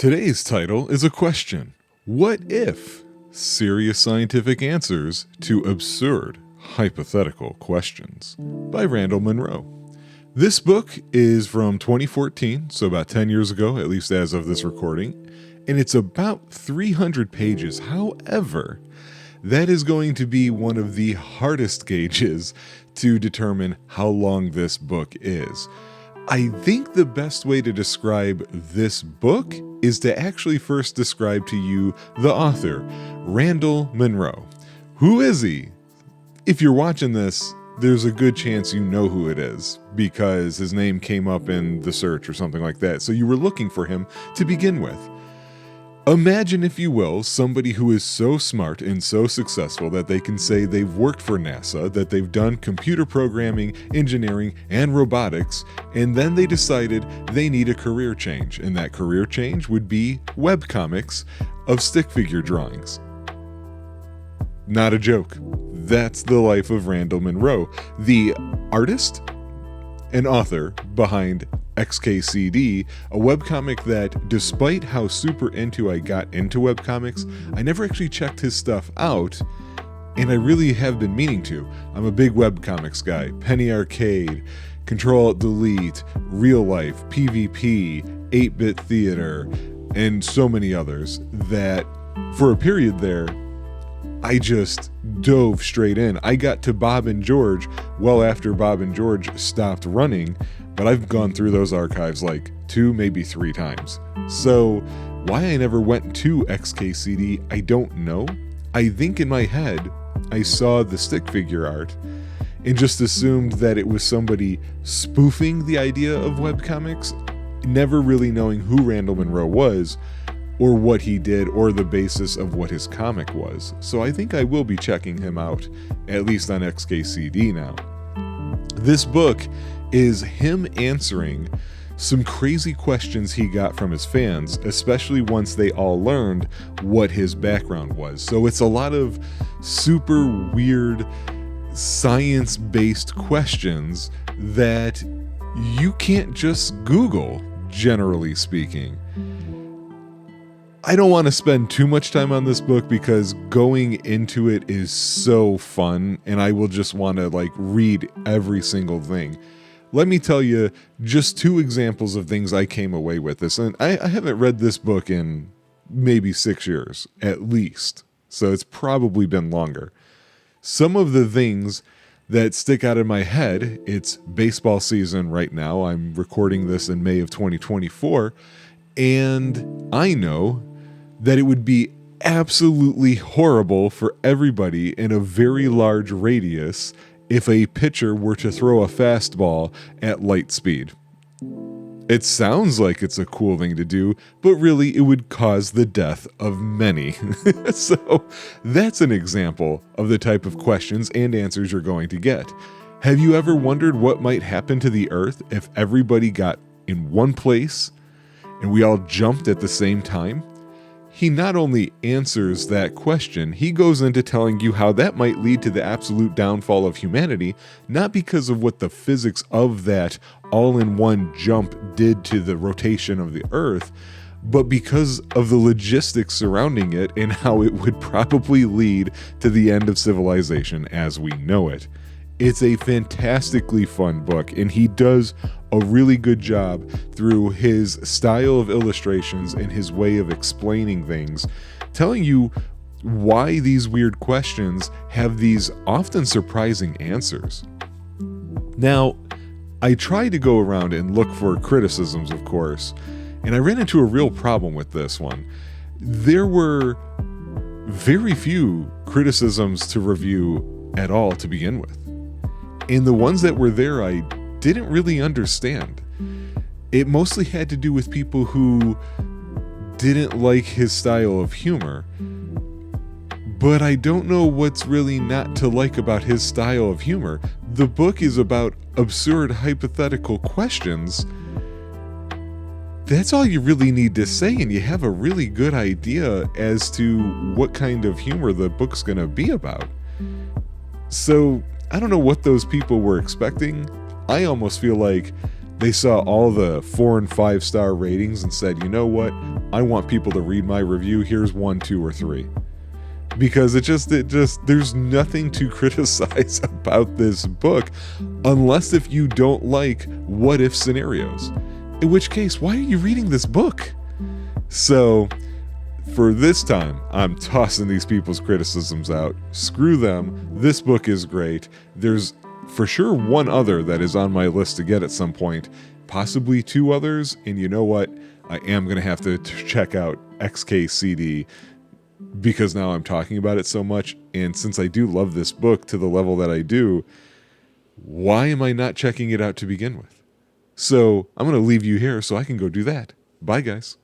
Today's title is a question. What if? Serious scientific answers to absurd hypothetical questions by Randall Munroe. This book is from 2014, so about 10 years ago, at least as of this recording, and it's about 300 pages. However, that is going to be one of the hardest gauges to determine how long this book is. I think the best way to describe this book is to actually first describe to you the author, Randall Munroe. Who is he? If you're watching this, there's a good chance you know who it is because his name came up in the search or something like that, so you were looking for him to begin with. Imagine, if you will, somebody who is so smart and so successful that they can say they've worked for NASA, that they've done computer programming, engineering, and robotics, and then they decided they need a career change, and that career change would be webcomics of stick figure drawings. Not a joke. That's the life of Randall Munroe, the artist and author behind XKCD, a webcomic that, despite how super into I got into webcomics, I never actually checked his stuff out, and I really have been meaning to. I'm a big webcomics guy. Penny Arcade, Control-Alt-Delete, Real Life, PvP, 8-Bit Theater, and so many others that, for a period there, I just dove straight in. I got to Bob and George well after Bob and George stopped running, but I've gone through those archives like 2, maybe 3 times. So why I never went to XKCD, I don't know. I think in my head, I saw the stick figure art and just assumed that it was somebody spoofing the idea of webcomics, never really knowing who Randall Munroe was, or what he did, or the basis of what his comic was. So I think I will be checking him out, at least on XKCD now. This book is him answering some crazy questions he got from his fans, especially once they all learned what his background was. So it's a lot of super weird science-based questions that you can't just Google, generally speaking. I don't want to spend too much time on this book because going into it is so fun, and I will just want to read every single thing. Let me tell you just 2 examples of things I came away with this, and I haven't read this book in maybe 6 years, at least, so it's probably been longer. Some of the things that stick out in my head, it's baseball season right now. I'm recording this in May of 2024, and I know that it would be absolutely horrible for everybody in a very large radius if a pitcher were to throw a fastball at light speed. It sounds like it's a cool thing to do, but really it would cause the death of many. So that's an example of the type of questions and answers you're going to get. Have you ever wondered what might happen to the Earth if everybody got in one place and we all jumped at the same time? He not only answers that question, he goes into telling you how that might lead to the absolute downfall of humanity, not because of what the physics of that all-in-one jump did to the rotation of the Earth, but because of the logistics surrounding it and how it would probably lead to the end of civilization as we know it. It's a fantastically fun book, and he does a really good job through his style of illustrations and his way of explaining things, telling you why these weird questions have these often surprising answers. Now, I tried to go around and look for criticisms, of course, and I ran into a real problem with this one. There were very few criticisms to review at all to begin with. And the ones that were there, I didn't really understand. It mostly had to do with people who didn't like his style of humor. But I don't know what's really not to like about his style of humor. The book is about absurd hypothetical questions. That's all you really need to say, and you have a really good idea as to what kind of humor the book's gonna be about. So I don't know what those people were expecting. I almost feel like they saw all the 4 and 5 star ratings and said, you know what, I want people to read my review. Here's 1, 2, or 3. Because it just there's nothing to criticize about this book unless if you don't like what if scenarios. In which case, why are you reading this book? So for this time, I'm tossing these people's criticisms out. Screw them. This book is great. There's for sure one other that is on my list to get at some point, possibly 2 others. And you know what? I am going to have to check out XKCD because now I'm talking about it so much. And since I do love this book to the level that I do, why am I not checking it out to begin with? So I'm going to leave you here so I can go do that. Bye, guys.